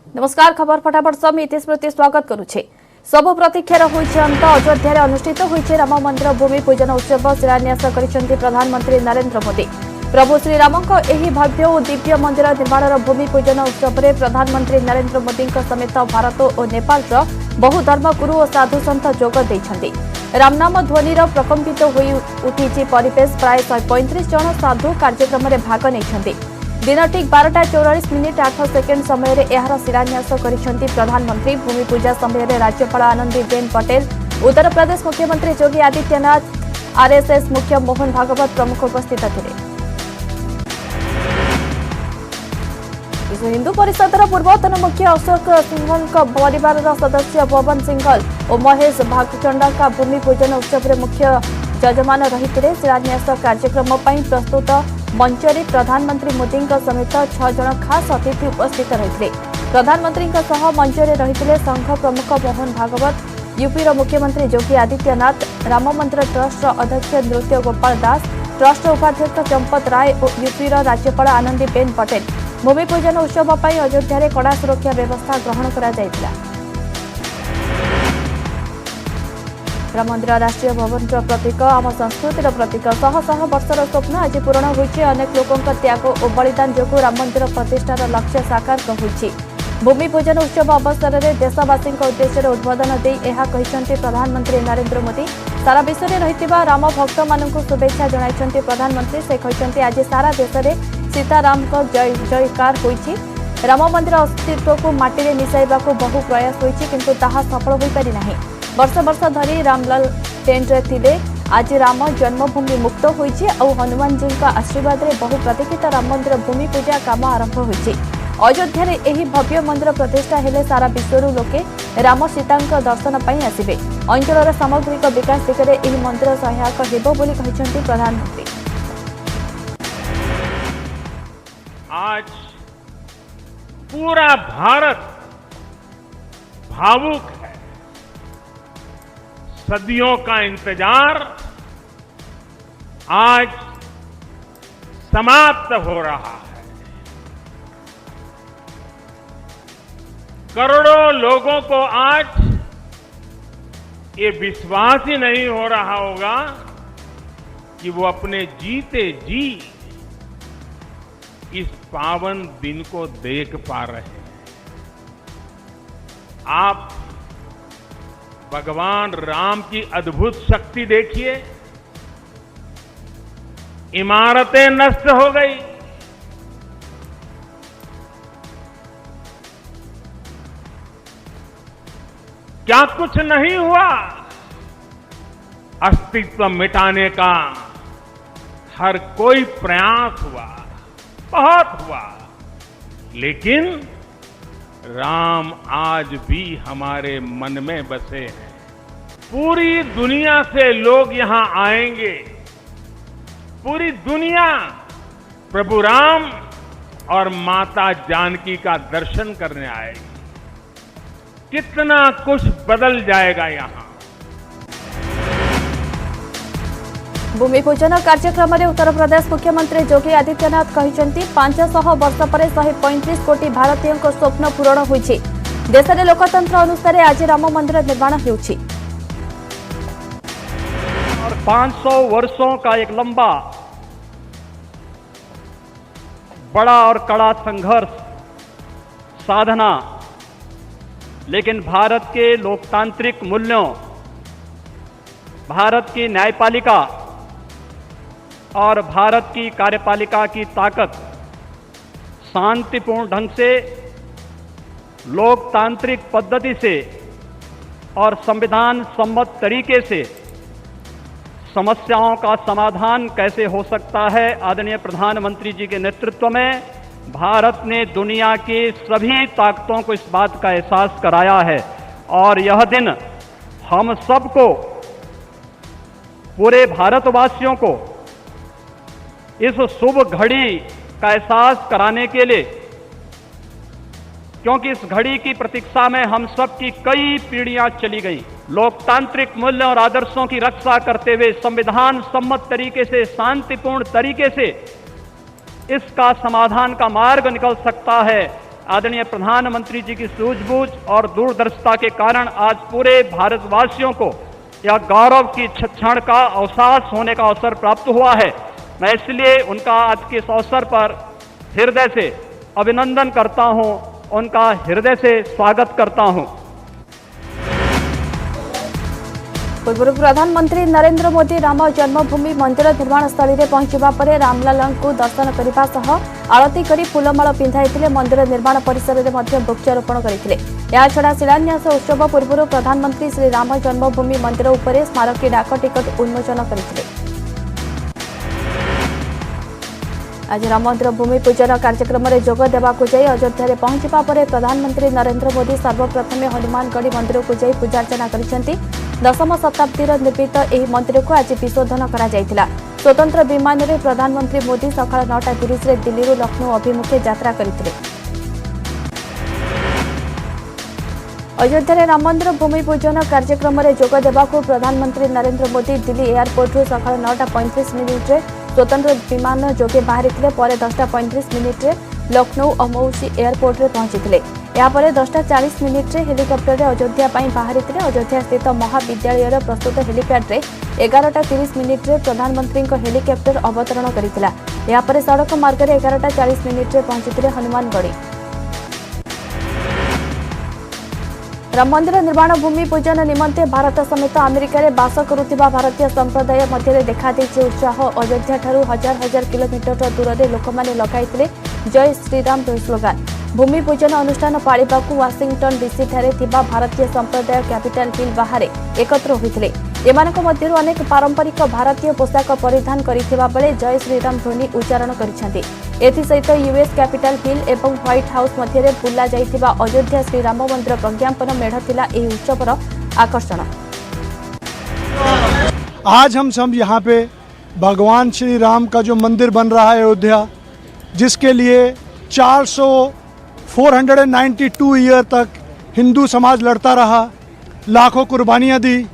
नमस्कार खबर फटाफट सह इतिहास प्रति स्वागत करुछे। सब प्रतीक्षार होइछे अंत अयोध्या रे अनुष्ठित होइछे राम मंदिर भूमि पूजन उत्सव शिलान्यास करिसेंती प्रधानमंत्री नरेंद्र मोदी। प्रभु श्री रामक एही भव्य और दिव्य मंदिर निर्माणर भूमि पूजन उत्सव रे प्रधानमंत्री नरेंद्र मोदी समेत भारत और नेपाल बहु धर्मगुरु और साधु सन्त जोग दैछंती। रामनाम ध्वनिर प्रकम्पित होई उठिछि परिवेश। प्राय 135 जन साधु कार्यक्रम रे भाग नैछंती। दिन ठीक 12:44:08 समय यार शिलान्यास करिसेंती प्रधानमंत्री। भूमि पूजा समय राज्यपाल आनंदीबेन पटेल, उत्तर प्रदेश मुख्यमंत्री योगी आदित्यनाथ, आरएसएस मुख्य मोहन भागवत प्रमुख उपस्थित थे। विश्व हिंदू परिषदर पूर्वतन मुख्य अशोक सिंघल परिवार सदस्य पवन सिंघल और महेश भागचंडा का भूमि पूजन उत्सव मुख्य जजमान रही। शिलान्यास कार्यक्रम प्रस्तुत मंचरे प्रधानमंत्री मोदी समेत 6 जन खास अतिथि उपस्थित रही। प्रधानमंत्री मंचरे रही संघ प्रमुख मोहन भागवत, यूपीर मुख्यमंत्री योगी आदित्यनाथ, राम मंदिर ट्रस्ट अध्यक्ष नृत्य गोपाल दास, ट्रस्ट उपाध्यक्ष चंपत राय और यूपीर राज्यपाल आनंदीबेन पटेल। भूमि पूजन उत्सव पर अयोध्या रे कड़ा सुरक्षा व्यवस्था ग्रहण करा जायतिला। राम मंदिर राष्ट्रीय भवन प्रतीक, आम संस्कृतिर प्रतीक। शह शह वर्षर स्वप्न आज पूरण होइछि। अनेक लोकंक त्याग और बलिदान जोगु राम मंदिर प्रतिष्ठार लक्ष्य साकार होइछि। भूमि पूजन उत्सव अवसर में देशवासी उद्देश्य उद्बोधन दे यह कहिसेंती प्रधानमंत्री नरेंद्र मोदी। सारा विश्व में रहितिबा राम भक्त मानकु शुभेच्छा जणाइछंती प्रधानमंत्री। से कहिसेंती आज सारा देश में सीताराम को जय जयकार होइछि। राम मंदिर अस्तित्व को माटी रे मिसाइबा को बहु प्रयास होइछि, किंतु ताहा सफल होई पारि नाही। वर्ष वर्ष धरी रामलाल टेंट रे थिले। आज राम जन्मभूमि मुक्त होइछि और हनुमान जी का आशीर्वाद रे बहु प्रतीक्षित राम मंदिर भूमि पूजा काम आरंभ होइछि। अयोध्या रे एही भव्य मंदिर प्रतिष्ठा हेले सारा विश्वरू लोके राम सीता दर्शन पाई आसिबे। अंचलर सामग्रिक विकास दिगरे एही मंदिर सहायक हेबो बोली कहिसेंती प्रधानमंत्री। आज पूरा भारत भावुक है। सदियों का इंतजार आज समाप्त हो रहा है। करोड़ों लोगों को आज ये विश्वास ही नहीं हो रहा होगा कि वो अपने जीते जी इस पावन दिन को देख पा रहे हैं। आप भगवान राम की अद्भुत शक्ति देखिए। इमारतें नष्ट हो गई, क्या कुछ नहीं हुआ? अस्तित्व मिटाने का हर कोई प्रयास हुआ, बहुत हुआ, लेकिन राम आज भी हमारे मन में बसे हैं। पूरी दुनिया से लोग यहां आएंगे। पूरी दुनिया प्रभु राम और माता जानकी का दर्शन करने आएगी। कितना कुछ बदल जाएगा यहां। भूमि पूजन कार्यक्रम में उत्तर प्रदेश मुख्यमंत्री योगी आदित्यनाथ कहिसेंती 500 वर्ष पर 135 कोटी भारतीयों स्वप्न पूरण होइछि। देश में लोकतंत्र अनुसार आज राम मंदिर निर्माण होइछि। और 500 वर्षों का एक लंबा बड़ा और कड़ा संघर्ष, साधना, लेकिन भारत के लोकतांत्रिक मूल्यों, भारत की न्यायपालिका और भारत की कार्यपालिका की ताकत शांतिपूर्ण ढंग से, लोकतांत्रिक पद्धति से और संविधान सम्मत तरीके से समस्याओं का समाधान कैसे हो सकता है। आदरणीय प्रधानमंत्री जी के नेतृत्व में भारत ने दुनिया की सभी ताकतों को इस बात का एहसास कराया है और यह दिन हम सबको, पूरे भारतवासियों को इस शुभ घड़ी का एहसास कराने के लिए, क्योंकि इस घड़ी की प्रतीक्षा में हम सब की कई पीढ़ियां चली गई। लोकतांत्रिक मूल्यों और आदर्शों की रक्षा करते हुए संविधान सम्मत तरीके से, शांतिपूर्ण तरीके से इसका समाधान का मार्ग निकल सकता है। आदरणीय प्रधानमंत्री जी की सूझबूझ और दूरदर्शिता के कारण आज पूरे भारतवासियों को यह गौरव की क्षण का अवसास होने का अवसर प्राप्त हुआ है। मैं इसलिए उनका आज के इस अवसर पर हृदय से अभिनंदन करता हूं, उनका हृदय से स्वागत करता हूं। पूर्व प्रधानमंत्री नरेंद्र मोदी राम जन्मभूमि मंदिर निर्माण स्थल में पहुंचवा पर रामलाल को दर्शन करने सह आरती कर फूलमाल पिंधाई मंदिर निर्माण परिसर में वृक्षारोपण करते। याछड़ा शिलान्यास उत्सव पूर्व प्रधानमंत्री श्री राम जन्मभूमि मंदिर उपर स्मारकी डाक टिकट उन्मोचन करते। आज राम मंदिर भूमि पूजन कार्यक्रम में जोग देवाक जाई अयोध्या पहुंचवा पर प्रधानमंत्री नरेंद्र मोदी सर्वप्रथम हनुमानगढ़ी मंदिर को जाई पूजार्चना करछंती। 10वीं शताब्दीर निर्मित यह मंदिर को आज विशोधन करा जायतिला। स्वतंत्र विमान में प्रधानमंत्री मोदी सकाळ 9:30 रे दिल्ली लखनऊ अभिमुखे यात्रा करथिले। अयोध्या राम मंदिर भूमि पूजन कार्यक्रम में जोग देवाक प्रधानमंत्री नरेंद्र मोदी दिल्ली एयरपोर्ट सकाळ 9:35 रे स्वतंत्र विमान जोगे बाहरी 10:35 रे लखनऊ अमौसी एयरपोर्ट रे पहुंची। यापर 10:40 रे हेलिकप्टर अयोध्या बाहरी अयोध्या स्थित महाविद्यालय प्रस्तुत हेलीपैड रे 11:30 रे प्रधानमंत्री हेलिकप्टर अवतरण करथिला। यापर सड़क मार्ग रे 11:40 रे पहुंची हनुमानगढ़ी। राम मंदिर निर्माण भूमि पूजन निमंते भारत समेत अमेरिका रे बास करुथिबा भारतीय संप्रदाय मध्य देखा देछि उत्साह। अयोध्या ठारू हजार हजार किलोमीटर दूर रे लोकमाने लगाइथिले जय श्रीराम स्लोगान। भूमि पूजन अनुष्ठान पाळिबाकू वाशिंगटन डीसी ठारे थिबा भारतीय संप्रदाय कैपिटल हिल बाहर एकत्र होइथिले। एमानक मध्यरु अनेक पारंपरिक भारतीय पोशाक परिधान करिथिबा बेले जय श्रीराम ध्वनि उच्चारण करिसेंती। एथि सहित यूएस कैपिटल हिल एवं व्हाइट हाउस मध्य बुला जाइथिबा अयोध्या श्रीराम मंदिर प्रज्ञापन मेढ़ थिला एही उत्सवर आकर्षण। आज हम सब यहाँ पे भगवान श्री राम का जो मंदिर बन रहा है अयोध्या, जिसके लिए 492 ईयर तक हिंदू समाज लड़ता रहा, लाखों कुर्बानियाँ दी,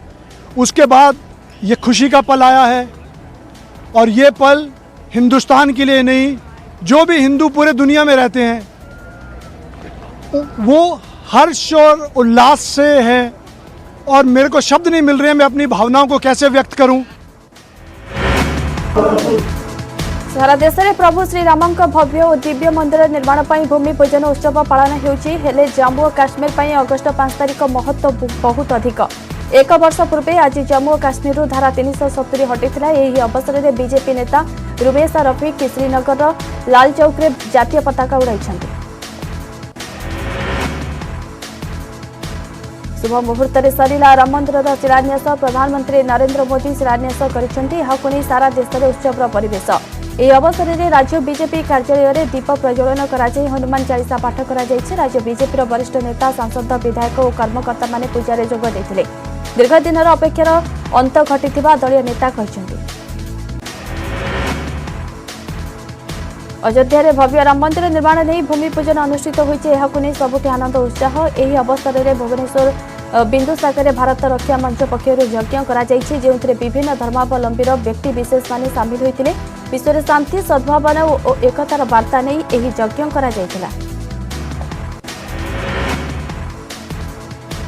उसके बाद ये खुशी का पल आया है। और ये पल हिंदुस्तान के लिए नहीं, जो भी हिंदू पूरे दुनिया में रहते हैं वो हर्ष और उल्लास से हैं। और मेरे को शब्द नहीं मिल रहे हैं, मैं अपनी भावनाओं को कैसे व्यक्त करूं। सारा देश में प्रभु श्रीराम भव्य और दिव्य मंदिर निर्माण पर भूमि पूजन उत्सव पालन होले। जम्मू और काश्मीर पर अगस्ट 5 तारिख महत्व बहुत अधिक। एक वर्ष पूर्व आज जम्मू और काश्मीर धारा 370 हटिता। यही अवसर में बीजेपी नेता रुमेश रफिक श्रीनगर लाल चौक रे जातीय पताका उड़ाई। शुभ मुहूर्त में सरिला राम मंदिर शिलान्यास। प्रधानमंत्री नरेंद्र मोदी शिलान्यास कर सारा देश में उत्सव परिवेश। यह अवसर में राज्य बीजेपी कार्यालय में दीप प्रज्वलन कर हनुमान चालीसा पाठ कर। राज्य बीजेपी वरिष्ठ नेता सांसद विधायक और कर्मकर्ता माने पूजा जोग देते। दीर्घ दिन अपेक्षार अंत घटिथिबा दलीय नेता कहते। अयोध्या रे भव्य राम मंदिर निर्माण नहीं भूमि पूजन अनुष्ठित होती। सबुठ आनंद उत्साह। यही अवसर में भुवनेश्वर बिंदुसागर भारत रक्षा मंच पक्षर यज्ञ कर विभिन्न धर्मावलंबी व्यक्ति विशेष माने सामिल होते। विश्व में शांति सद्भावना और एकतार वार्ता नहीं यही यज्ञ करा जायतिला।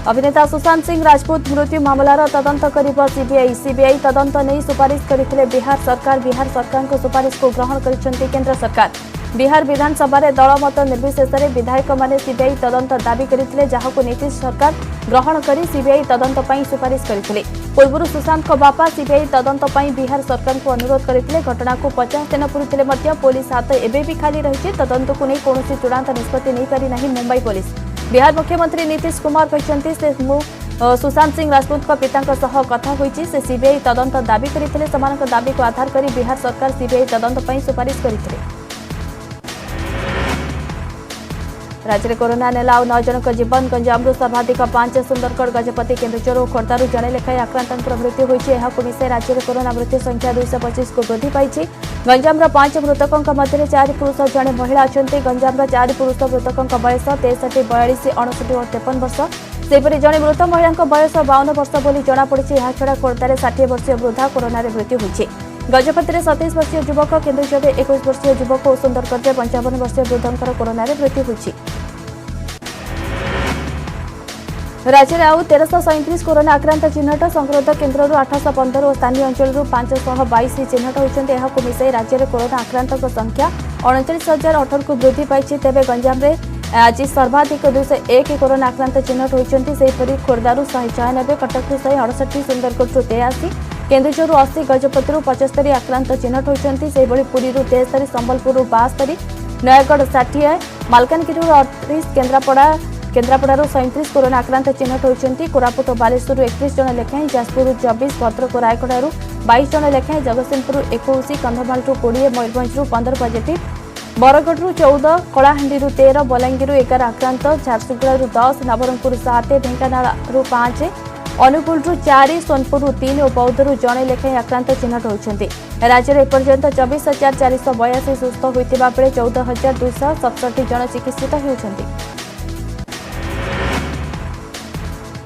अभिनेता सुशांत सिंह राजपूत मृत्यु मामलार तदंत करिब सीबीआई। सीबीआई तदंत नहीं सुपारिश करथिले बिहार सरकार। बिहार सरकार को सुपारिश को ग्रहण करिसेंती केंद्र सरकार। बिहार विधानसभा रे दलमत निर्विशेष विधायक माने सीबीआई तदंत दाबी करथिले, जहाको नीतीश सरकार ग्रहण करी सीबीआई तदंत पई सुपारिश करथिले। पूर्व सुशांत को बापा सीबीआई तदंत पई बिहार सरकार को अनुरोध करथिले। घटना को 50 दिन पूरीथिले मध्य पुलिस हाथ एबे भी खाली रहिछि। तदंत को नहीं कोनोसी चूड़ांत निष्पत्ति नहीं पारि नाही मुंबई पुलिस। बिहार मुख्यमंत्री नीतीश कुमार कहते से सुशांत सिंह राजपूत पिता सह कथा होईछि। से सीबीआई तदंत दाबी करथिले। समानक दाबी को आधार करी बिहार सरकार सीबीआई तदंत पई सुपारिश करथिले। राज्य में कोरोना नेला और 9 जनक जीवन। गंजाम सर्वाधिक 5 सुंदरगढ़ गजपति केन्दुझर और खोर्धारू जड़े लेखाएं आक्रांत मृत्यु होती। मिसाई राज्य में कोरोना मृत्यु संख्या 225 को वृद्धि पाई। गंजाम 5 मृतकों मध्य 4 पुरुष जड़े महिला अच्छा। गंजाम 4 पुरुष मृतकों बयस 63, 42, 59 और 53 वर्ष। सेपरी जड़े मृत महिला बयस 52 वर्ष बोली जमापड़ी। छड़ा खोर्धार 60 वर्षीय वृद्धा कोरोना मृत्यु होती। गजपति 27 वर्षीय युवक, केन्दुझर 21 वर्षीय युवक और सुंदरगढ़ 55 वर्षीय वृद्धंकर कोरोना मृत्यु होती। राज्य में आउ 1337 कोरोना आक्रांत चिन्हट संक्रमित केन्द्र 815 और स्थानीय अंचल 522 चिन्हट होती मिसाई राज्य में कोरोना आक्रांत संख्या 39,018 को वृद्धि पाई। तेज गंजाम में आज सर्वाधिक 201 कोरोना आक्रांत चिन्हट होती खोर्धारू 196, कटक 168, सुंदरगढ़ 83, केन्दुझर 80, गजपति 75 आक्रांत चिन्हट होती पुरी 73, संबलपुर 72, नयगढ़ 60, मालकानगिरी 38, केन्द्रापड़ा 37 कोरोना आक्रांत चिन्हट होती। कोरापुट बालेश्वर 31 जन लेखाएं, जाजपुर 24, भद्रक रायगढ़ 22 जन लेखाएं, जगतसिंहपुर 21, कंधमाल 20, मयूरभंज 15 पॉजिटिव, बरगढ़ 14, कलाहांडी 13, बलांगीर 11 आक्रांत, झारसुगुड़ा 10, नवरंगपुर 7, ढेंकानाल 5, अनुगुल 4, सोनपुर 3 और बौद्धर जड़े लेखाएं आक्रांत चिन्हट होती। राज्य में एपर्यंत 24,482 सुस्थ होता बेले 14,267 जन चिकित्सित होती।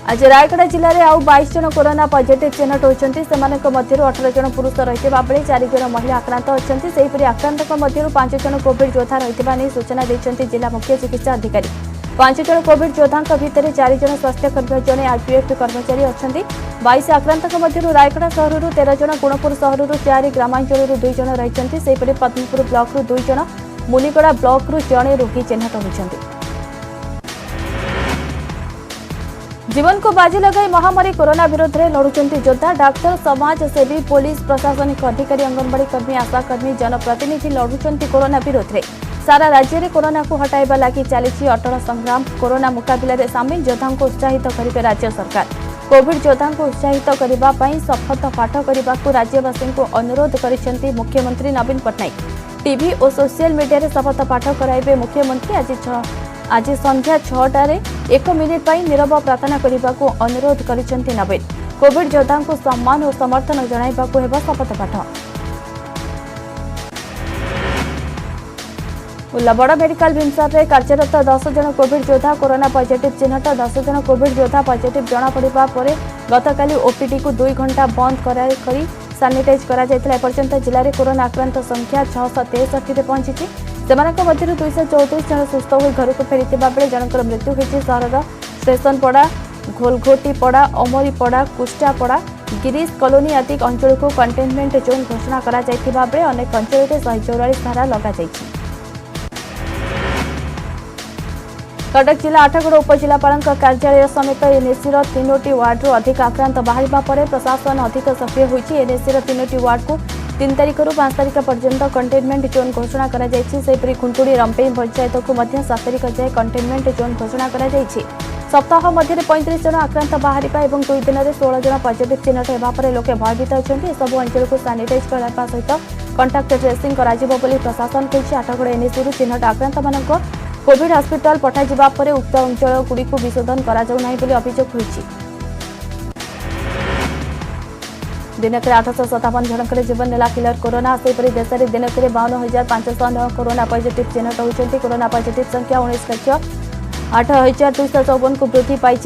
आज रायगढ़ जिले में आउ 22 जन कोरोना पॉजिटिव चिन्हट होती। 18 जन पुरुष रही बेले 4 जन महिला आक्रांत अच्छा। सेहीपरि आक्रांतों मध्य 5 जन कोविड योद्धा रही सूचना देते जिला मुख्य चिकित्सा अधिकारी। 5 जन कोविड योद्धा भितर 4 जन स्वास्थ्यकर्मी, जड़े आरपीएफ कर्मचारी अच्छा। 22 आक्रांतों मध्य रायगढ़ सहर 13 जन, गुणपुर सहर 4, ग्रामांचल 2 जन रही। सेहीपरि पद्मपुर ब्लॉक 2 जन, मुनिगड़ा ब्लॉक जड़े रोगी चिन्हट होती। जीवन को बाजी लगाई महामारी कोरोना विरोध में लड़ुंट योद्धा, डाक्तर, समाजसेवी, पुलिस, प्रशासनिक अधिकारी, अंगनवाड़ी कर्मी, आशाकर्मी, जनप्रतिनिधि लड़ुंट कोरोना विरोध में। सारा राज्य में कोरोना को हटाइबा लगी चली अटल संग्राम। कोरोना मुकाबला में सामिल योद्धा को उत्साहित करेंगे राज्य सरकार। कोविड योद्धा को उत्साहित करने शपथ पाठ करने को राज्यवासी को अनुरोध कर मुख्यमंत्री नवीन पट्टनायक। टीवी और सोशल मीडिया शपथ पाठ कराइबे मुख्यमंत्री। आज संध्या 6टार 1 मिनिट नीरव प्रार्थना करने को अनुरोध करिसेंति नवीन। कोविड योद्धा को सम्मान और समर्थन जणाइबाकु हेबो शपथ पाठ। उल्लाबड़ मेडिकल भीमसार में कार्यरत 10 जन कोविड योद्धा कोरोना पॉजिटिव चिन्हट। 10 जन कोविड योद्धा पॉजिटिव जनापड़ा पर गतकाली ओपीडी को 2 घंटा बंद कर सानिटाइज करा जायतिला। एपर्यंत जिले में कोरोना आक्रांत संख्या 663 रे पहुंची। सेमानक मध्य 234 जन सुस्थ हो घर को फेरी बेले जनकर मृत्यु होती। सहर स्टेशनपड़ा, घोलघोटीपड़ा, अमरीपड़ा, कुष्टापड़ा, गिरीश कॉलोनी आदि अंचल को कंटेनमेंट जोन घोषणा करा जायतिबा बेले अनेक अंचल में 144 धारा लगा जायछि। कटक जिला आठगड़ उपजिलापाल कार्यालय समेत एनएसी 3टी वार्ड अधिक आक्रांत बाहर पर प्रशासन अधिक सक्रिय होती। एनएसी 3टी वार्ड को 3 तारिख 5 तारिख पर्यंत कंटेनमेंट जोन घोषणा करा जायछि। सेपरि खुंटुड़ी रंपेई पंचायत को 7 तारिख जाए कंटेनमेंट जोन घोषणा करा जायछि। सप्ताह मध्य 35 जन आक्रांत बाहर 2 दिन में 16 जन पॉजिटिव चिन्हट होगा पर लोके भयभीत होती। सब अंचल को सानिटाइज करने सहित कंटाक्ट ट्रेसिंग प्रशासन कही। आठगड़ एनएसी चिन्हट आक्रांत मानक कोविड हस्पिटाल पठाଯିबा परे उक्त अंचल गुड़ी को विशोधन करा जाउ नाही बोली अभियोग होईछि। दिनक 857 जनकर जीवन नेला किलर कोरोना। सेपरि देश में दिनक 52,509 कोरोना पॉजिटिव चिन्हट होती। कोरोना पॉजिटिव संख्या 19,08,254 को वृद्धि पाई।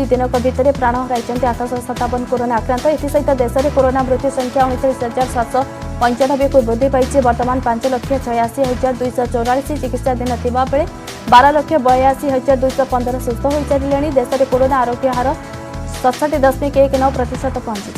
दिनक भितर प्राण हराई 857 कोरोना आक्रांत। एसहित देश में कोरोना मृत्यु संख्या 39,795 को वृद्धि पाई। वर्तमान 5,86,244 चिकित्साधीन थिबा बेले 12,82,215 सुस्थ हो सारे। देश में कोरोना आरोग्य हार 67.19% पहुंची।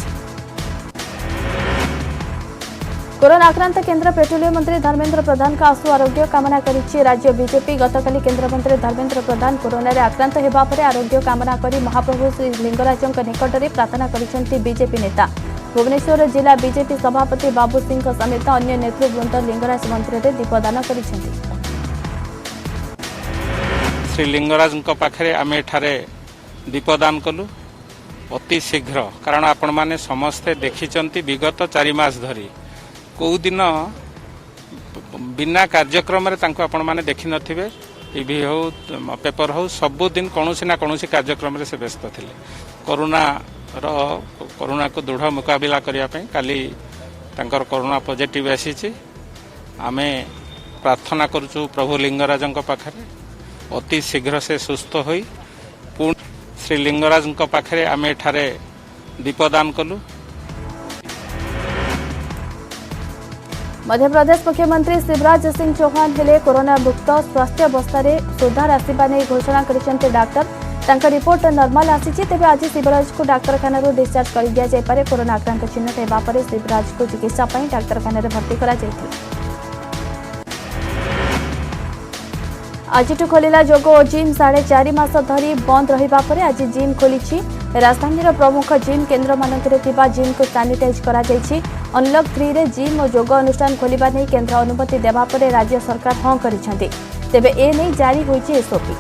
कोरोना आक्रांत केंद्र पेट्रोलियम मंत्री धर्मेंद्र प्रधान का आशु आरोग्य कामना करिछि राज्य बीजेपी। गतकाली केंद्र मंत्री धर्मेंद्र प्रधान कोरोना रे आक्रांत हेबा परे आरोग्य कामना करी महाप्रभु श्री लिंगराजंक निकट में प्रार्थना करिसेंति बीजेपी नेता। भुवनेश्वर जिला बीजेपी सभापति बाबू सिंह समेत अन्य नेतृवृंद लिंगराज मंदिर में दीपदान करिसेंति। श्री लिंगराज पाखे आम एठारे दीपदान कलु अति शीघ्र। कारण आपण माने समस्ते देखिचंती विगत 4 मास धरी कौ दिन बिना कार्यक्रम आपण माने देखि नथिबे। टीवी हो पेपर हो सबुदिन कौन ना कौन कार्यक्रम से व्यस्त थिले। कोरोना को दृढ़ मुकाबला करने काली तांकर कोरोना पॉजिटिव आसी। आमे प्रार्थना करुचु प्रभु लिंगराजंक पाखरे अति शीघ्र से सुस्थ होई पुणी श्री लिंगराजंक पाखरे आमे एठारे दीपदान कलु। मध्य प्रदेश मुख्यमंत्री शिवराज सिंह चौहान हेले कोरोना मुक्त। स्वास्थ्य अवस्था सुधार आसवा नहीं घोषणा करिसेंति डाक्टर। तांका रिपोर्ट नॉर्मल आसीची। तेबे आज शिवराज को डाक्तरखाना डिस्चार्ज कर दिया जाय पारे। कोरोना आक्रांत चिन्हित हेबा परे शिवराज को चिकित्सा पई डाक्तरखाना भर्ती करा जायथिला। आज खोलिला जोग और जिम 4.5 मास धरी बंद रहिबा परे आज जिम खोली। राजधानी प्रमुख जिम केन्द्र मानकरे थिबा जिम को सानिटाइज करा जायछि। अनलॉक 3 रे जिम और जोग अनुष्ठान खोलिबा नै केन्द्र अनुमति देबा परे राज्य सरकार हां करिसेंति। तेबे ए नै जारी होइछि एसओपी।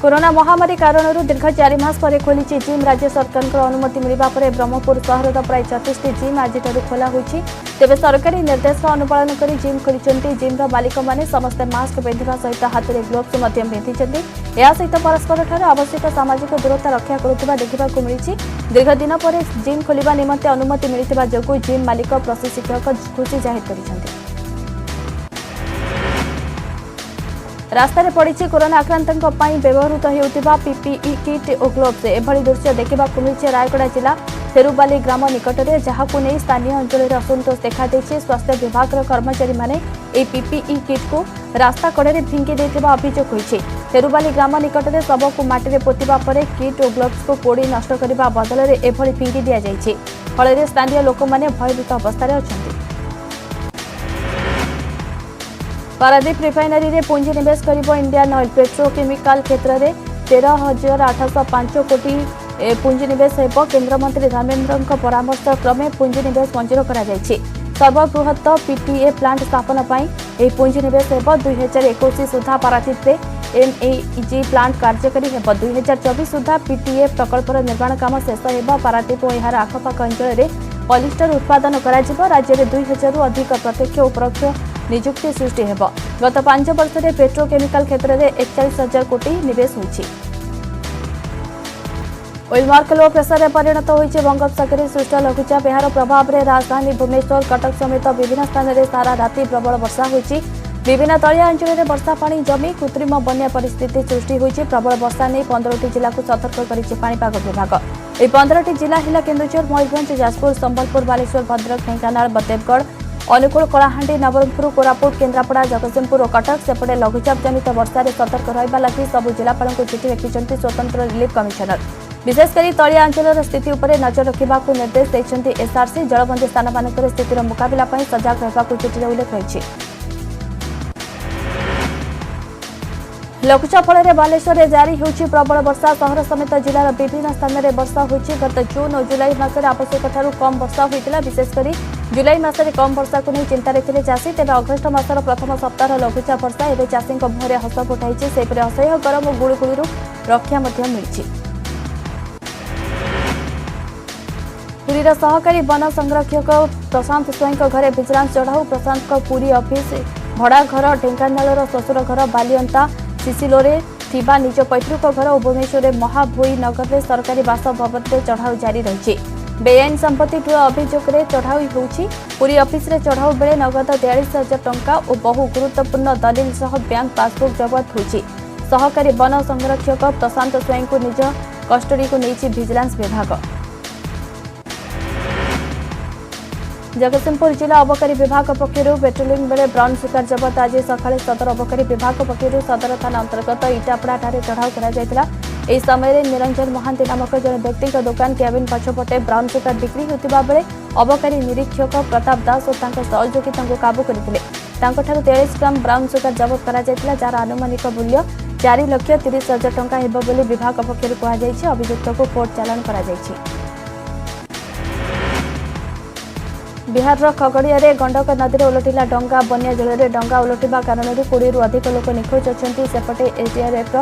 कोरोना महामारी कारण दीर्घ 4 मास पर खोली जिम। राज्य सरकार अनुमति मिलवा पर ब्रह्मपुर सहर प्राय 34 जिम आज खोला होती। तेबे सरकारी निर्देश अनुपालन कर जिम खोली। जिम्र मालिक मैंने समस्त मास्क पिंधा सहित हाथ में ग्लोव्स पिंधि। या सहित परस्पर ठार आवश्यक सामाजिक दूरता रक्षा करुवा देखा मिली। दीर्घ दिन पर जिम खोलिबा निमंते अनुमति मिलता जो जिम मालिक प्रशिक्षक खुशी जाहिर कर रास्तार पड़ी कोरोना आक्रांतों व्यवहृत होता पीपीई किट और ग्लोव्स। एभली दृश्य देखा मिली रायगड़ा जिला थेरुबाली ग्राम निकट में, जहां नहीं स्थानीय अंचल में असंतोष देखा। स्वास्थ्य विभाग कर्मचारी माने पीपीई किट को रास्ता कड़े फिंगी देथिबा अभियोग होइछि। थेरुबाली ग्राम निकट में शव को माटी में पोतिबा परे किट और ग्लोव्स को पोड़ी नष्ट करने बदल में एभली फिंगी दि जाइछि। फल स्थानीय लोक मैंने भयभीत अवस्था अछंती। पारादीप रिफाइनरी रे पुंजी निवेश करिबो इंडियन ऑयल। पेट्रोकेमिकल क्षेत्र में 13,805 कोटी पुंजी निवेश हेबो। केंद्र मंत्री धर्मेंद्र परामर्श क्रमे पुंजी निवेश मंजूर करा जायछि। सर्वबृहत पीटीए प्लांट स्थापन पई एही पुंजी निवेश हेबो। 2021 सुधा पारादीप रे एमएजी प्लांट कार्यकारी हेबो। 2024 सुधा पीटीए प्रकल्पर निर्माण काम शेष हेबो। पारादीप और एहार आखपाख अंचल में पॉलिस्टर उत्पादन करा जिवो। राज्य में 2000 रु अधिक प्रत्यक्ष और परोक्ष निजुक्ति सृष्टि हेबो। गत 5 वर्ष में पेट्रोकेमिकल क्षेत्र में 41,000 कोटी निवेश होइछि। वेलमार्क लो प्रेसर में परिणत होइछि। बंगोपसागर सृष्ट लघुचाप एहार प्रभाव में राजधानी भुवनेश्वर कटक समेत विभिन्न स्थान में सारा राति प्रबल वर्षा होइछि। विभिन्न तलिया अंचल में वर्षा पानी जमी कृत्रिम बन्या परिस्थिति सृष्टि होइछि। प्रबल वर्षा नहीं 15टी जिला को सतर्क करिछि पाणीपाग विभाग। ए 15टी जिला हिला केन्दुझर, मयूरभंज, जाजपुर, संबलपुर, बालेश्वर, भद्रक, ढेंकानाल, देवगढ़, अनुकूल, कलाहांडी, नवरंगपुर, कोरापुट, केन्द्रापड़ा, जगतसिंहपुर और कटक। सेपटे लघुचाप जनित वर्षा सतर्क रहिबा लागि सबु जिलापाल को चिठी लिखिछन्ति स्वतंत्र रिलीफ कमिशनर। विशेषकर तलिया अंचल स्थिति उपर नजर रखा निर्देश देइछन्ति एसआरसी। जलबंदी स्थान मानकर स्थितिर मुकाबला पई सजग रहबा चिठी उल्लेख रही। लघुचाप फल बालेश्वर में जारी होछि प्रबल वर्षा। सहर समेत जिलार विभिन्न स्थान में वर्षा होछि। गत जून और जुलाई मासरे आवश्यक ठारू कम वर्षा होइतिला। विशेषकर जुलाई मासरे कम वर्षा को नहीं चिंता रे चाषी। तेज अगस्ट मासर प्रथम सप्ताह लघुचाप वर्षा एवं चाषी मुहर हस फुटाई। सेपरि असह्य गरम और गुळुगुळिरू रक्षा मिली। पुरीर सहकारी वन संरक्षक प्रशांत स्वईं घरे विजिलेंस चढ़ाऊ। प्रशांत पुरी ऑफिस भड़ा घर, ढेंकानाल शशुर घर बालियंता सिसिलोरे थिबा निज पैतृक घर और भुवनेश्वर महाभोई नगर में सरकारी बासभवन में चढ़ाऊ जारी रही। बेआईन संपत्ति ठूल अभियोग में चढ़ाऊ होउछि। पुरी ऑफिस रे चढ़ाऊ बेले नगद 43,000 टंका और बहु गुरुत्वपूर्ण दलिल सह बैंक पासबुक जबत होइछि। सहकारी वन संरक्षक प्रशांत स्वईं को निज कस्टडी को नहीं विजिलेंस विभाग। जगतसिंहपुर जिला अबकारी विभाग पक्षर पेट्रोलिंग बेले ब्राउन सुगार जबत। आज सकाळे सदर अबकारी विभाग पक्षर सदर थाना अंतर्गत इटापड़ा चढ़ाऊ कर समय निरंजन महांती नामक जन व्यक्ति दुकान कैबिन पछपटे ब्राउन सुगार बिक्री होता बेले अबकारी निरीक्षक प्रताप दास और सहयोगी काबू करते। 43 ग्राम ब्राउन सुगार जबत कर जार आनुमानिक मूल्य 4,30,000 टंका हेबो बोली विभाग पक्षर कहुଯାଇଛି। अभियुक्त को कोर्ट चालान कर। बिहार खगड़िया गंडक नदी में उलटिला डंगा। बन्या जल में डंगा उलटिबा कारण 20 रु अधिक लोक निखोज अछंती। सेपटे एसडीआरएफ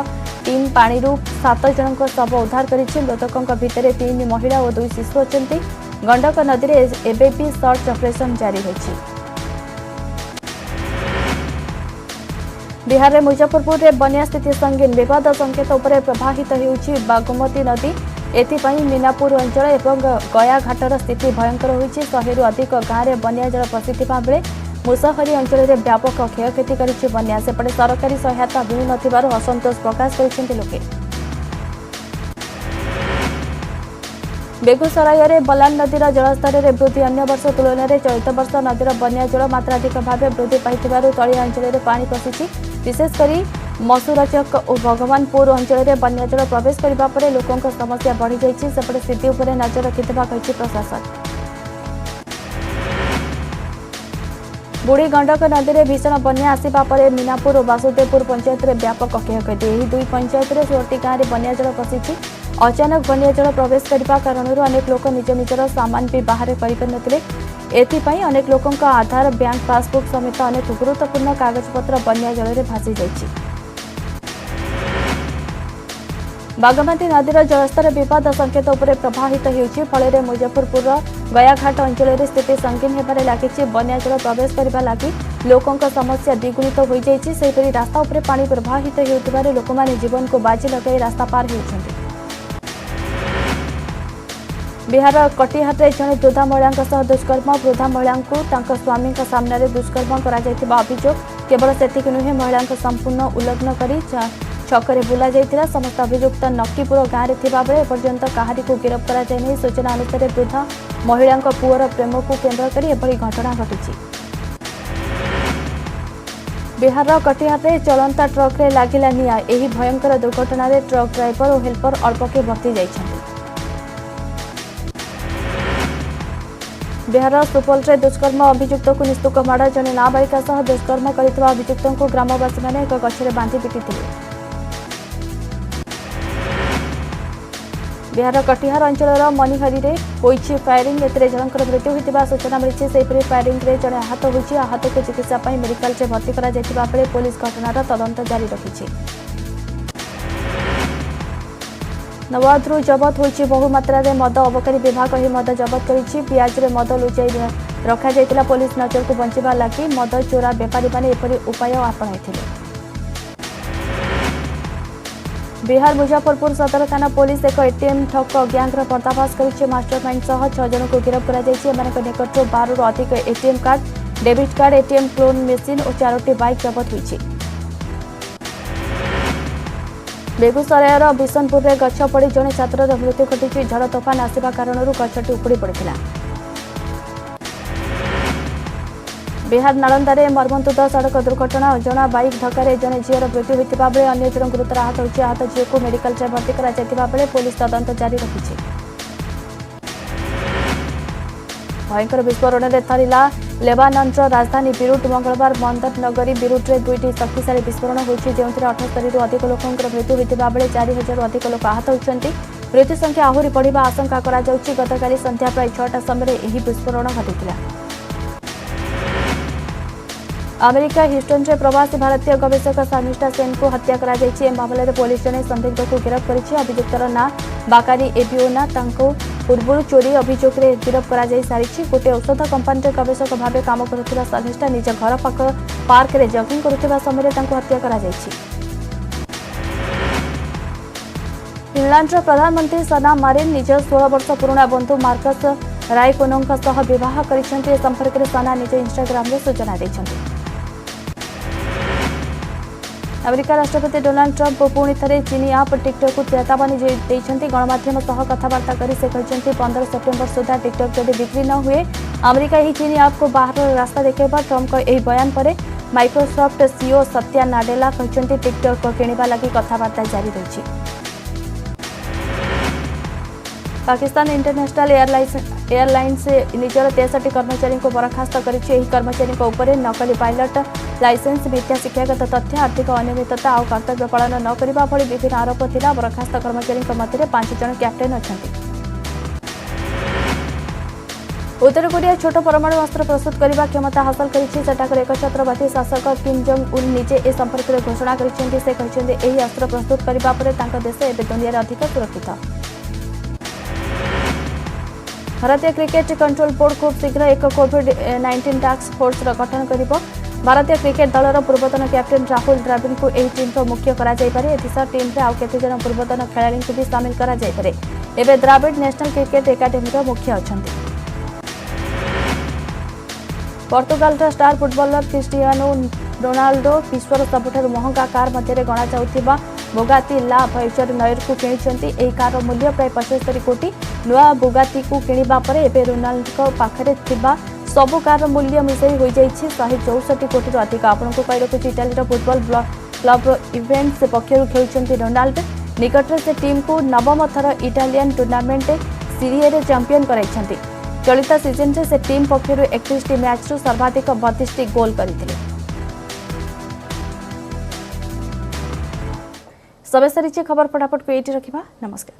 टीम पानी 7 जन शव उद्धार करिछि। मृतकों भितर 3 महिला और 2 शिशु अछंती। गंडक नदी में एबे भी सर्च ऑपरेशन जारी होछि। बिहार में मुजफ्फरपुर में बन्या स्थिति संगीन। विवाद संकेत उपर प्रवाहित होउछि बागमती नदी। एथिपाई मीनापुर अंचल एवं गया घाटर स्थिति भयंकर होइछि। 100 रु अधिक गाँव में बन्या जल पशिथिबा बेले मुसाफरी अंचल में व्यापक क्षयक्षति करिछि बन्या। सेपटे सरकारी सहायता मिलु नथिबारु असंतोष प्रकाश करिसेंति लोके। बेगूसराय में बलान नदीर जलस्तर में वृद्धि। अन्य वर्ष तुलन में चलित वर्ष नदीर बन्या जल मात्राधिक भाव वृद्धि पाइथिबारु तलिया अंचल में पानी पशिछि। विशेषकर मसूरचक और भगवानपुर अंचल में बन्याजल प्रवेश करने पर लोकों समस्या बढ़ी जाइए सेपटे स्थिति उपर नजर रखिथिबा कहिछि प्रशासन। बुढ़ी गंडक नदी में भीषण बन्या आसिबा परे मीनापुर और वासुदेवपुर पंचायत में व्यापक क्षयक्षति। एही दुई पंचायत में 16टी गाँव में बन्याजल पशिछि। अचानक बन्याजल प्रवेश करने कारण अनेक लोक निज निजर सामान भी बाहर करें। एथिपाई अनेक लोकों आधार बैंक पासबुक समेत अनेक गुरुत्वपूर्ण कागजपत्र बन्याजल में भासी जाइछि। बागमती नदीर जलस्तर विवाद संकेत उपर प्रभावित होउछि। फल मुजफ्फरपुर गयाघाट अंचल में स्थिति संगीन होबार लगी। बन्याजल प्रवेश करने लगी लोकों समस्या द्विगुणित हो जाइछि। सेहिपरि रास्ता उपर पानी प्रवाहित होउथिबार लोकमाने जीवन को बाजी लगाई रास्ता पार होउछन्ति। बिहार कटिहार में जड़े वृद्धा महिला सह दुष्कर्म। वृद्धा महिला को स्वामी सामने दुष्कर्म करा जायतिबा अभियोग। केवल सेतिक नुहे महिला संपूर्ण उल्लंघन करी छकरे बुला जाइथिला। समस्त अभियुक्त नक्कीपुर गाँव में थिबा बेले एपर्यंत काहारी को गिरफ्त करा जाय नहीं। सूचना अनुसार वृद्धा महिला पुअर प्रेम को केन्द्र कर एभली घटना घटी। बिहार कटिहार में चलंता ट्रक रे लागिला निया। एही भयंकर दुर्घटना रे ट्रक ड्राइवर और हेल्पर अल्पके बर्ती जाइछन्ति। बिहार सुपौल में दुष्कर्म अभियुक्त को निस्तुक माड़। जड़े नाबालिका सह दुष्कर्म करथिबा अभियुक्त को ग्रामवासी मैंने एक गछरे बांधि पिटिथिले। बिहार कटिहार अंचल मनिहरी में होइछि फायरिंग। एथिरे जनकर मृत्यु होइतिबा सूचना मिली। सेहिपरि फायरिंग रे जड़े आहत होइछि। आहत को चिकित्सा पई मेडिकल से भर्ती करा जायतिबा बेले पुलिस घटनार तदंत जारी रखिछि। नवाद्रु जबत होइछि बहु मात्रा रे मद। अबकारी विभाग ही मद जबत करिछि। पियाज रे मद लुचाई रखा जायतिला। पुलिस नजर को बंचिबा लागि मद चोरा व्यापारी माने एपरि उपाय आपणाइथिले। बिहार मुजफ्फरपुर सदर थाना पुलिस एक एटीएम ठक गैंगर पर्दाफाश करिछि। मास्टरमाइंड सह 6 जन को गिरफ्त करा जायछि। एमानक निकटରୁ 12 रु अधिक ATM card, debit card, ATM clone machine और 4टी बाइक जबत होइछि। बेगूसरायर बिशनपुर में गछ पड़ी जड़े छात्र मृत्यु घटी। झड़ तोफान आसवा कारण गछटी उपुड़ी पड़ा। बिहार नालंदा में मर्मन्तुद सड़क दुर्घटना। अजणा बाइक धक्का जड़े झीर मृत्यु होता बेले अन्य जन गुरुतर आहत होती। आहत झील को मेडिकल से भर्ती करा बेले पुलिस तदंत जारी रखिछि। भयंकर विस्फोरण में थरिला लेबानन राजधानी बीरुट। मंगलवार बंदर नगरी बीरुट में 2टी शक्तिशाली विस्फोरण होइछि। जेउथिरे 78 रु अधिक लोकों मृत्यु होता बेले 4000 रु अधिक लोक आहत होइछन्ति। मृत्यु संख्या आहुरी बढ़िबा आशंका करा जाउछि। गतकाली संध्या प्राय 6टा समय एही विस्फोरण घटिथिला। अमेरिका ह्यूस्टन में प्रवासी भारतीय गवेषक शर्मिष्ठा सेन को हत्या करा जायछि। ए मामले में पुलिस जने संदिग्ध को गिरफ्त करिछि। अभियुक्तर ना बाकारी एबियोना तांको पूर्व चोरी अभियोग में गिरफ्त करा जाय सारिछि। गोटे औषध कंपानी रे गवेषक भाव काम करुथिबा शर्मिष्ठा निज घर पाख पार्क रे जगिंग करुथिबा समय तांको हत्या करा जायछि। फिनलैंड प्रधानमंत्री सना मारिन निज 16 वर्ष पुराना बंधु मार्कस रायकोनों सह विवाह करिसेंति। संपर्क में सना निज इंस्टाग्राम में सूचना दैछन्ति। अमेरिका राष्ट्रपति डोनाल्ड ट्रंप पुणी थे चीनी आप टिकटक को चेतावनी देइछन्ति। गणमाध्यम सह कथबार्ता करी से कहछन्ति 15 सेप्टेम्बर सुधा टिकटक जदि बिक्री न हुए अमेरिका ही चीनी आप को बाहर रास्ता देखेबा। ट्रंप का यह बयान पर माइक्रोसॉफ्ट सीईओ सत्या नाडेला कहछन्ति टिकटक को किनिबा लागि कथबार्ता जारी रहिछि। पाकिस्तान इंटरनेशनल एयरलाइंस निजर 63 कर्मचारी को बर्खास्त करिछि। एही कर्मचारी ऊपर नकली पायलट लाइसेंस, मिथ्या शिक्षागत तथ्य, आर्थिक अनियमितता और कर्तव्य पालन न करबा भली विभिन्न आरोप थिला। बर्खास्त कर्मचारी मध्य 5 जन कैप्टेन अछन्ति। उत्तर कोरिया छोट परमाणु अस्त्र प्रस्तुत करने क्षमता हासिल करिछि। सेठाकर एक छत्रपति शासक किम जोंग उन निजे ए संपर्क में घोषणा करिसेंति। से कहछन्ति एही अस्त्र प्रस्तुत करबा परे तांका देश एबे दुनिया रे अधिक सुरक्षित। भारतीय क्रिकेट कंट्रोल बोर्ड खूब शीघ्र एक कोविड-19 टास्क फोर्स गठन करिबो। भारतीय क्रिकेट दलर पूर्वतन कैप्टेन राहुल द्रविड़ को एही टीम रो मुख्य करा जाय पारे। एथिसा टीम रे आउ केते जन पूर्वतन खेलाड़ी को भी शामिल करा जाय पारे। एबे द्रविड़ नेशनल क्रिकेट एकेडमी रो मुख्य अछंती। पोर्तुगाल रा स्टार फुटबॉलर क्रिस्टियानो रोनाल्डो विश्वर सबुठारु महंगा कार मध्य गणा जाउथिबा बुगाती ला भैचर नयर को किनिछन्ति। एही कार मूल्य प्राय 75 कोटी। नुआ बुगाती को किनिबा परे एबे रोनाल्डो पाखरे थिबा सबु कार मूल्य मिसई हो जाइछि 164 कोटी अधिक। आपन को कहि रखुछि इटाली रो फुटबॉल क्लब इवेंट्स पक्षर खेलुंट रोनाल्डो निकट से टीम को नवम थर इटालियन टूर्नामेंट सीरीए रे चैंपियन कराइछन्ति। चलित सीजन से टीम पक्षर 31 मैच सर्वाधिक 32 गोल करथिले। सबे सरीचे खबर फटाफट को एटी रखिबा। नमस्कार।